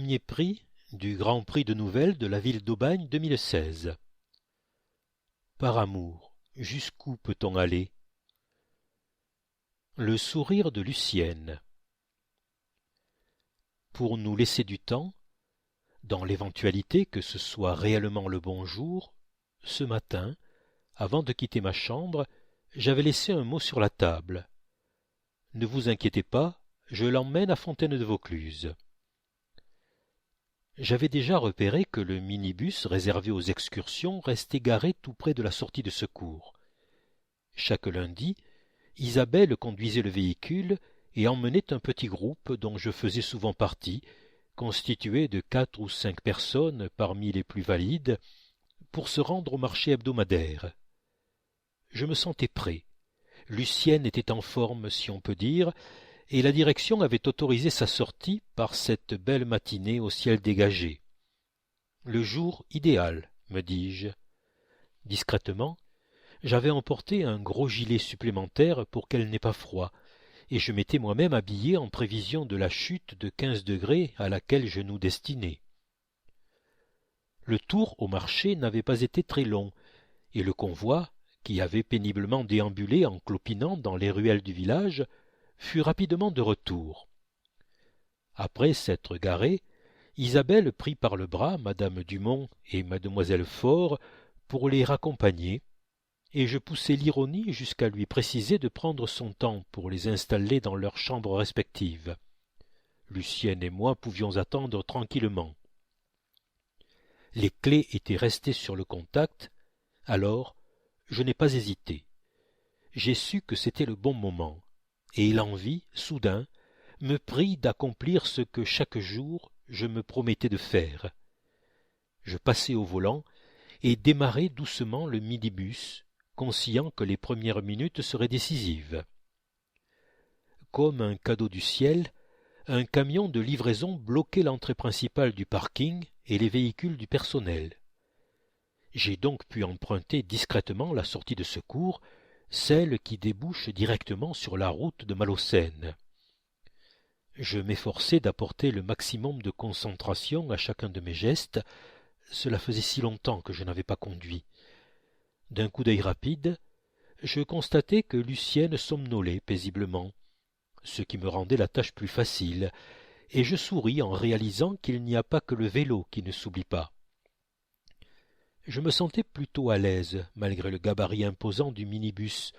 premier prix du Grand Prix de Nouvelles de la ville d'Aubagne 2016. Par amour, jusqu'où peut-on aller? Le sourire de Lucienne. Pour nous laisser du temps, dans l'éventualité que ce soit réellement le bon jour, ce matin, avant de quitter ma chambre, j'avais laissé un mot sur la table. Ne vous inquiétez pas, je l'emmène à Fontaine-de-Vaucluse. J'avais déjà repéré que le minibus réservé aux excursions restait garé tout près de la sortie de secours. Chaque lundi, Isabelle conduisait le véhicule et emmenait un petit groupe dont je faisais souvent partie, constitué de 4 ou 5 personnes parmi les plus valides, pour se rendre au marché hebdomadaire. Je me sentais prêt. Lucienne était en forme, si on peut dire, et la direction avait autorisé sa sortie par cette belle matinée au ciel dégagé. Le jour idéal, me dis-je. Discrètement, j'avais emporté un gros gilet supplémentaire pour qu'elle n'ait pas froid, et je m'étais moi-même habillé en prévision de la chute de 15 degrés à laquelle je nous destinais. Le tour au marché n'avait pas été très long, et le convoi, qui avait péniblement déambulé en clopinant dans les ruelles du village, fut rapidement de retour. Après s'être garé, Isabelle prit par le bras madame Dumont et mademoiselle Faure pour les raccompagner, et je poussai l'ironie jusqu'à lui préciser de prendre son temps pour les installer dans leurs chambres respectives. Lucienne et moi pouvions attendre tranquillement. Les clés étaient restées sur le contact, alors je n'ai pas hésité. J'ai su que c'était le bon moment, et l'envie, soudain, me prit d'accomplir ce que chaque jour je me promettais de faire. Je passai au volant et démarrai doucement le midibus, conscient que les premières minutes seraient décisives. Comme un cadeau du ciel, un camion de livraison bloquait l'entrée principale du parking et les véhicules du personnel. J'ai donc pu emprunter discrètement la sortie de secours, celle qui débouche directement sur la route de Malaucène. Je m'efforçai d'apporter le maximum de concentration à chacun de mes gestes, cela faisait si longtemps que je n'avais pas conduit. D'un coup d'œil rapide, je constatai que Lucienne somnolait paisiblement, ce qui me rendait la tâche plus facile, et je souris en réalisant qu'il n'y a pas que le vélo qui ne s'oublie pas. Je me sentais plutôt à l'aise, malgré le gabarit imposant du minibus,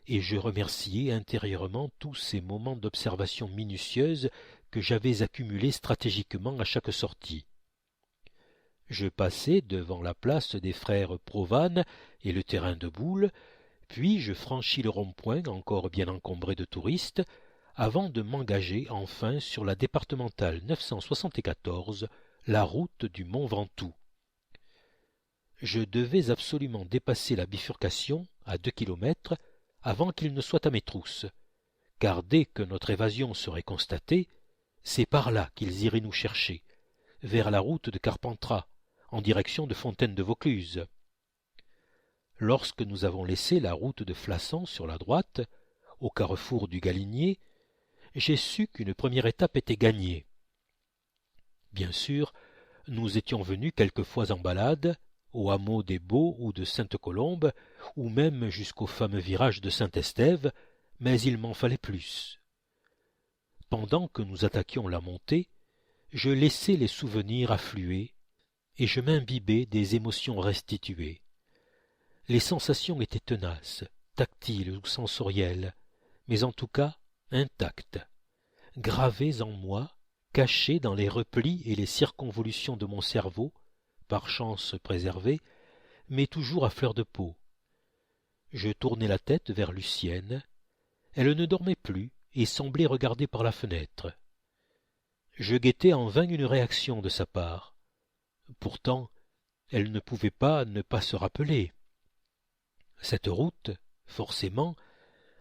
et je remerciai intérieurement tous ces moments d'observation minutieuse que j'avais accumulés stratégiquement à chaque sortie. Je passai devant la place des frères Provan et le terrain de boules, puis je franchis le rond-point encore bien encombré de touristes, avant de m'engager enfin sur la départementale 974, la route du Mont Ventoux. Je devais absolument dépasser la bifurcation à 2 kilomètres avant qu'il ne soit à mes trousses, car dès que notre évasion serait constatée, c'est par là qu'ils iraient nous chercher, vers la route de Carpentras, en direction de Fontaine-de-Vaucluse. Lorsque nous avons laissé la route de Flassan sur la droite, au carrefour du Galinier, j'ai su qu'une première étape était gagnée. Bien sûr, nous étions venus quelquefois en balade, au hameau des Baux ou de Sainte-Colombe, ou même jusqu'au fameux virage de Saint-Estève, mais il m'en fallait plus. Pendant que nous attaquions la montée, je laissais les souvenirs affluer, et je m'imbibais des émotions restituées. Les sensations étaient tenaces, tactiles ou sensorielles, mais en tout cas intactes, gravées en moi, cachées dans les replis et les circonvolutions de mon cerveau, par chance préservées, mais toujours à fleur de peau. Je tournai la tête vers Lucienne. Elle ne dormait plus et semblait regarder par la fenêtre. Je guettais en vain une réaction de sa part. Pourtant, elle ne pouvait pas ne pas se rappeler. Cette route, forcément,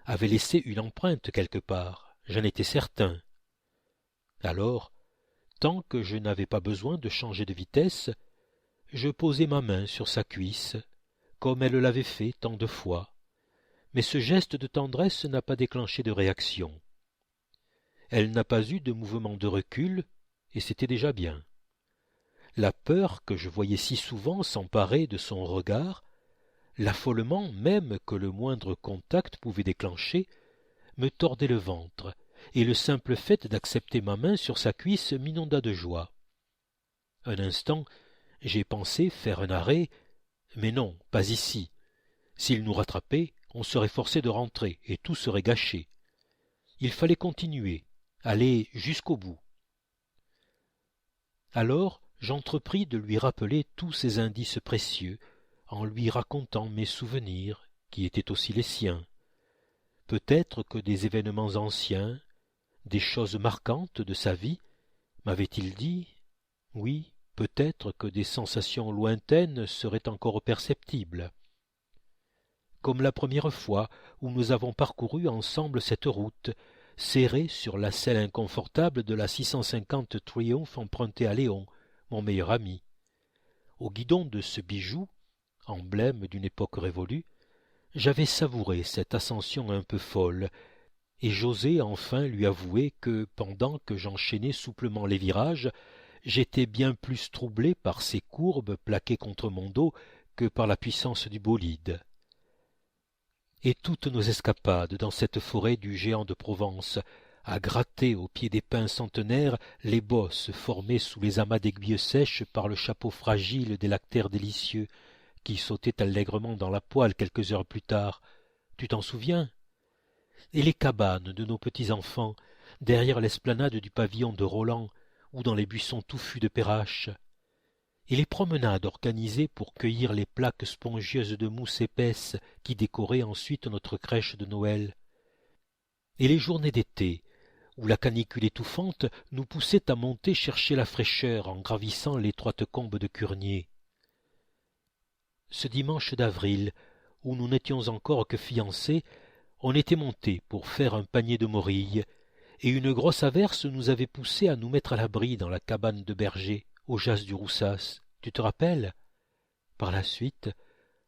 avait laissé une empreinte quelque part, j'en étais certain. Alors, tant que je n'avais pas besoin de changer de vitesse, je posai ma main sur sa cuisse, comme elle l'avait fait tant de fois, mais ce geste de tendresse n'a pas déclenché de réaction. Elle n'a pas eu de mouvement de recul, et c'était déjà bien. la peur que je voyais si souvent s'emparer de son regard, l'affolement même que le moindre contact pouvait déclencher, me tordait le ventre, et le simple fait d'accepter ma main sur sa cuisse m'inonda de joie. Un instant, j'ai pensé faire un arrêt, mais non, pas ici. S'il nous rattrapait, on serait forcé de rentrer, et tout serait gâché. Il fallait continuer, aller jusqu'au bout. Alors j'entrepris de lui rappeler tous ces indices précieux, en lui racontant mes souvenirs, qui étaient aussi les siens. Peut-être que des événements anciens, des choses marquantes de sa vie, m'avait-il dit, oui, peut-être que des sensations lointaines seraient encore perceptibles. Comme la première fois où nous avons parcouru ensemble cette route, serrée sur la selle inconfortable de la 650 Triumph empruntée à Léon, mon meilleur ami. Au guidon de ce bijou, emblème d'une époque révolue, j'avais savouré cette ascension un peu folle, et j'osais enfin lui avouer que, pendant que j'enchaînais souplement les virages, j'étais bien plus troublé par ces courbes plaquées contre mon dos que par la puissance du bolide. Et toutes nos escapades dans cette forêt du géant de Provence, à gratter au pied des pins centenaires les bosses formées sous les amas d'aiguilles sèches par le chapeau fragile des lactaires délicieux, qui sautaient allègrement dans la poêle quelques heures plus tard, tu t'en souviens? Et les cabanes de nos petits-enfants, derrière l'esplanade du pavillon de Roland, ou dans les buissons touffus de Perrache, et les promenades organisées pour cueillir les plaques spongieuses de mousse épaisse qui décoraient ensuite notre crèche de Noël, et les journées d'été, où la canicule étouffante nous poussait à monter chercher la fraîcheur en gravissant l'étroite combe de Curnier. Ce dimanche d'avril, où nous n'étions encore que fiancés, on était monté pour faire un panier de morilles, et une grosse averse nous avait poussés à nous mettre à l'abri dans la cabane de berger, au jas du Roussas. Tu te rappelles? Par la suite,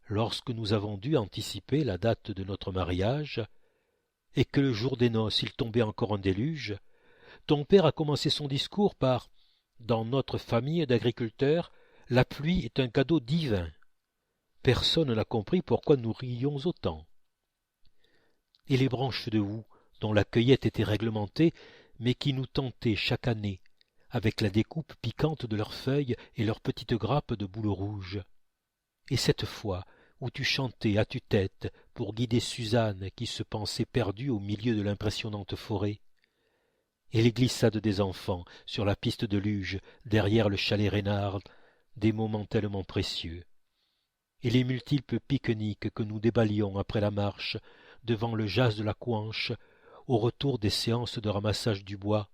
lorsque nous avons dû anticiper la date de notre mariage, et que le jour des noces il tombait encore un déluge, ton père a commencé son discours par « Dans notre famille d'agriculteurs, la pluie est un cadeau divin. » Personne n'a compris pourquoi nous rions autant. Et les branches de houx, dont la cueillette était réglementée, mais qui nous tentaient chaque année, avec la découpe piquante de leurs feuilles et leurs petites grappes de boules rouges. Et cette fois où tu chantais à tue-tête pour guider Suzanne qui se pensait perdue au milieu de l'impressionnante forêt. Et les glissades des enfants sur la piste de luge derrière le chalet Reynard, des moments tellement précieux. Et les multiples pique-niques que nous déballions après la marche, devant le jas de la Couanche, au retour des séances de ramassage du bois,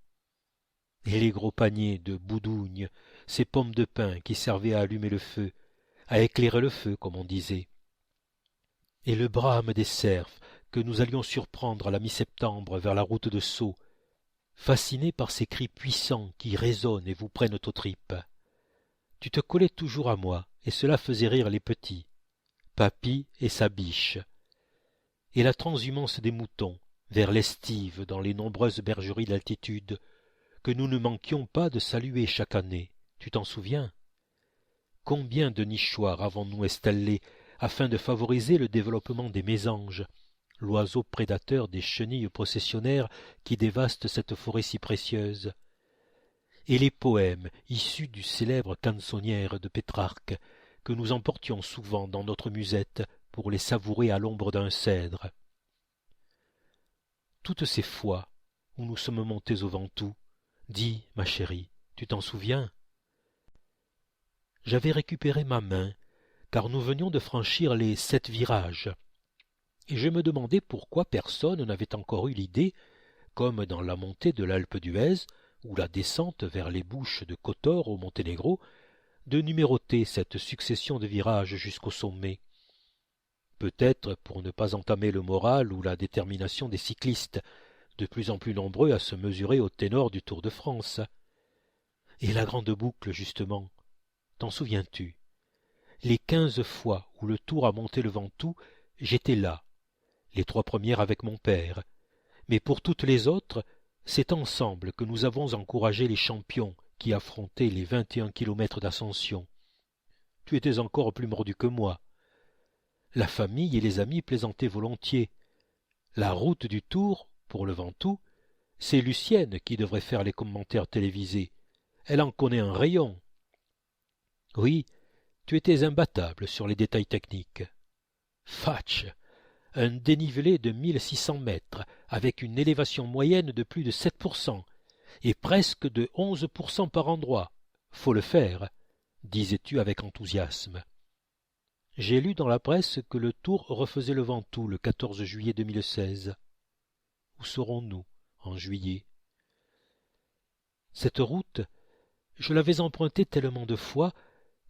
et les gros paniers de boudougne, ces pommes de pin qui servaient à allumer le feu, à éclairer le feu, comme on disait, et le brame des cerfs que nous allions surprendre à la mi-septembre vers la route de Sceaux, fascinés par ces cris puissants qui résonnent et vous prennent aux tripes. Tu te collais toujours à moi, et cela faisait rire les petits, Papy et sa biche, et la transhumance des moutons, vers l'estive dans les nombreuses bergeries d'altitude, que nous ne manquions pas de saluer chaque année, tu t'en souviens? Combien de nichoirs avons-nous installés afin de favoriser le développement des mésanges, l'oiseau prédateur des chenilles processionnaires qui dévastent cette forêt si précieuse? Et les poèmes issus du célèbre canzonière de Pétrarque, que nous emportions souvent dans notre musette pour les savourer à l'ombre d'un cèdre. Toutes ces fois où nous sommes montés au Ventoux, dis, ma chérie, tu t'en souviens? J'avais récupéré ma main, car nous venions de franchir les 7 virages, et je me demandais pourquoi personne n'avait encore eu l'idée, comme dans la montée de l'Alpe d'Huez ou la descente vers les Bouches de Kotor au Monténégro, de numéroter cette succession de virages jusqu'au sommet. Peut-être pour ne pas entamer le moral ou la détermination des cyclistes, de plus en plus nombreux à se mesurer au ténor du Tour de France. Et la grande boucle, justement, t'en souviens-tu? Les 15 fois où le Tour a monté le Ventoux, j'étais là, les 3 premières avec mon père, mais pour toutes les autres, c'est ensemble que nous avons encouragé les champions qui affrontait les 21 kilomètres d'ascension. Tu étais encore plus mordu que moi. La famille et les amis plaisantaient volontiers. La route du Tour, pour le Ventoux, c'est Lucienne qui devrait faire les commentaires télévisés. Elle en connaît un rayon. Oui, tu étais imbattable sur les détails techniques. Fatch, un dénivelé de 1600 mètres, avec une élévation moyenne de plus de 7%, et presque de 11% par endroit. Faut le faire, disais-tu avec enthousiasme. J'ai lu dans la presse que le Tour refaisait le Ventoux le 14 juillet 2016. Où serons-nous en juillet? Cette route, je l'avais empruntée tellement de fois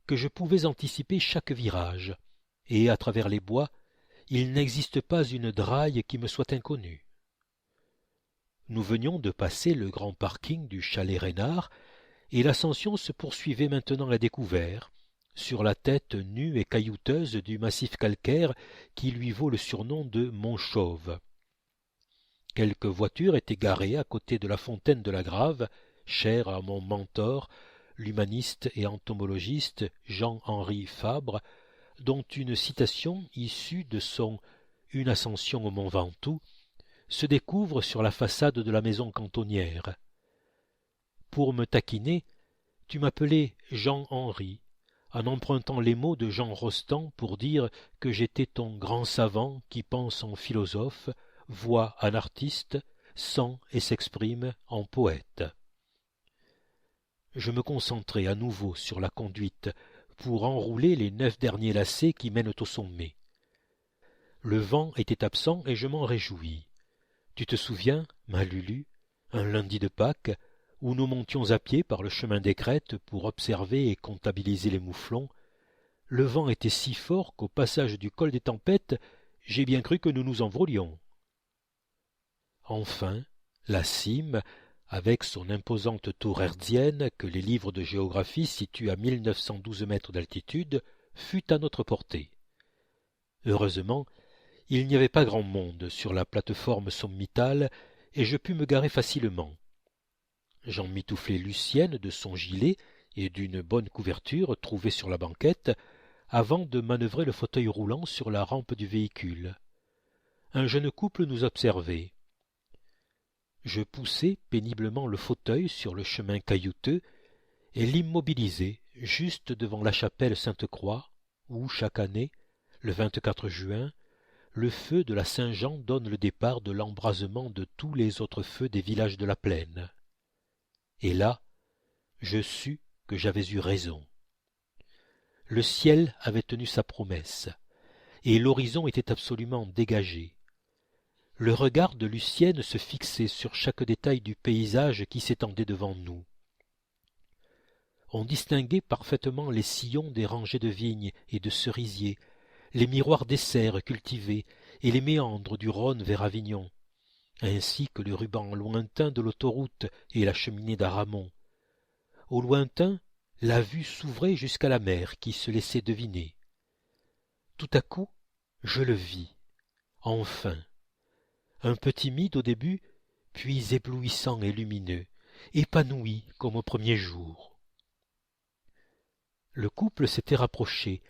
que je pouvais anticiper chaque virage, et à travers les bois, il n'existe pas une draille qui me soit inconnue. Nous venions de passer le grand parking du chalet Reynard, et l'ascension se poursuivait maintenant à découvert, sur la tête nue et caillouteuse du massif calcaire qui lui vaut le surnom de Mont Chauve. Quelques voitures étaient garées à côté de la fontaine de la Grave, chère à mon mentor, l'humaniste et entomologiste Jean-Henri Fabre, dont une citation issue de son « Une ascension au Mont Ventoux » se découvre sur la façade de la maison cantonnière. Pour me taquiner, tu m'appelais Jean-Henri, en empruntant les mots de Jean Rostand pour dire que j'étais ton grand savant qui pense en philosophe, voit en artiste, sent et s'exprime en poète. Je me concentrai à nouveau sur la conduite pour enrouler les 9 derniers lacets qui mènent au sommet. Le vent était absent et je m'en réjouis. Tu te souviens, ma Lulu, un lundi de Pâques, où nous montions à pied par le chemin des Crêtes pour observer et comptabiliser les mouflons, le vent était si fort qu'au passage du col des Tempêtes, j'ai bien cru que nous nous envolions. Enfin, la cime, avec son imposante tour hertzienne que les livres de géographie situent à 1912 mètres d'altitude, fut à notre portée. Heureusement, il n'y avait pas grand monde sur la plate-forme sommitale et je pus me garer facilement. J'emmitouflai Lucienne de son gilet et d'une bonne couverture trouvée sur la banquette avant de manœuvrer le fauteuil roulant sur la rampe du véhicule. Un jeune couple nous observait. Je poussai péniblement le fauteuil sur le chemin caillouteux et l'immobilisai juste devant la chapelle Sainte-Croix où, chaque année, le 24 juin, le feu de la Saint-Jean donne le départ de l'embrasement de tous les autres feux des villages de la plaine. Et là, je sus que j'avais eu raison. Le ciel avait tenu sa promesse, et l'horizon était absolument dégagé. Le regard de Lucienne se fixait sur chaque détail du paysage qui s'étendait devant nous. On distinguait parfaitement les sillons des rangées de vignes et de cerisiers, les miroirs des serres cultivées et les méandres du Rhône vers Avignon, ainsi que le ruban lointain de l'autoroute et la cheminée d'Aramon. Au lointain, la vue s'ouvrait jusqu'à la mer qui se laissait deviner. Tout à coup, je le vis, enfin, un peu timide au début, puis éblouissant et lumineux, épanoui comme au premier jour. Le couple s'était rapproché,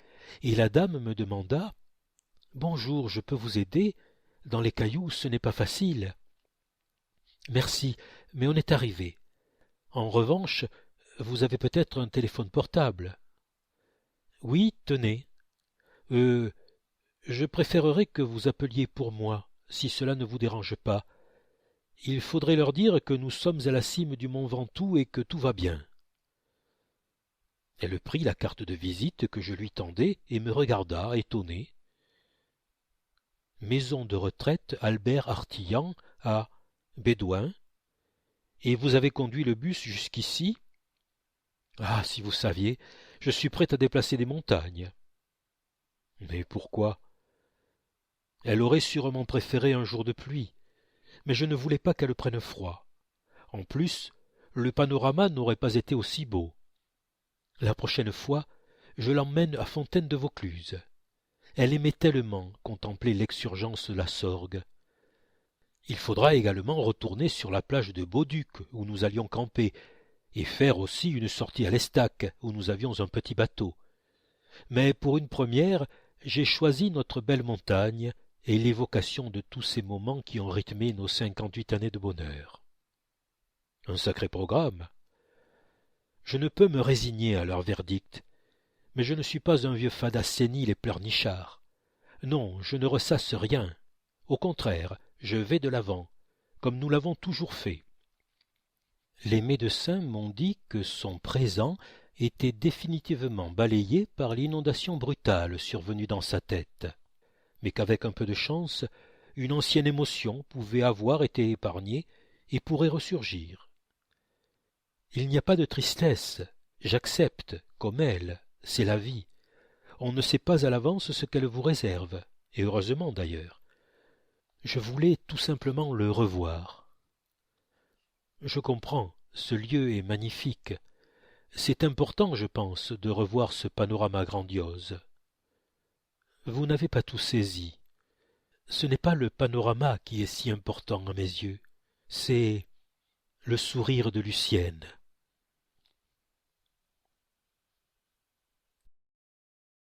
et la dame me demanda « Bonjour, je peux vous aider? Dans les cailloux, ce n'est pas facile. »« Merci, mais on est arrivé. En revanche, vous avez peut-être un téléphone portable. »« Oui, tenez. Je préférerais que vous appeliez pour moi, si cela ne vous dérange pas. Il faudrait leur dire que nous sommes à la cime du mont Ventoux et que tout va bien. » Elle prit la carte de visite que je lui tendais et me regarda, étonnée. « Maison de retraite Albert Artillan à Bédoin. Et vous avez conduit le bus jusqu'ici? Ah, si vous saviez, je suis prête à déplacer des montagnes. » Mais pourquoi? Elle aurait sûrement préféré un jour de pluie, mais je ne voulais pas qu'elle prenne froid. En plus, le panorama n'aurait pas été aussi beau. La prochaine fois, je l'emmène à Fontaine de Vaucluse. Elle aimait tellement contempler l'exsurgence de la Sorgue. Il faudra également retourner sur la plage de Beauduc, où nous allions camper, et faire aussi une sortie à l'Estaque, où nous avions un petit bateau. Mais pour une première, j'ai choisi notre belle montagne et l'évocation de tous ces moments qui ont rythmé nos 58 années de bonheur. Un sacré programme. Je ne peux me résigner à leur verdict, mais je ne suis pas un vieux fada sénile et pleurnichard. Non, je ne ressasse rien. Au contraire, je vais de l'avant, comme nous l'avons toujours fait. Les médecins m'ont dit que son présent était définitivement balayé par l'inondation brutale survenue dans sa tête, mais qu'avec un peu de chance, une ancienne émotion pouvait avoir été épargnée et pourrait ressurgir. Il n'y a pas de tristesse, j'accepte, comme elle, c'est la vie. On ne sait pas à l'avance ce qu'elle vous réserve, et heureusement d'ailleurs. Je voulais tout simplement le revoir. Je comprends, ce lieu est magnifique. C'est important, je pense, de revoir ce panorama grandiose. Vous n'avez pas tout saisi. Ce n'est pas le panorama qui est si important à mes yeux, c'est le sourire de Lucienne.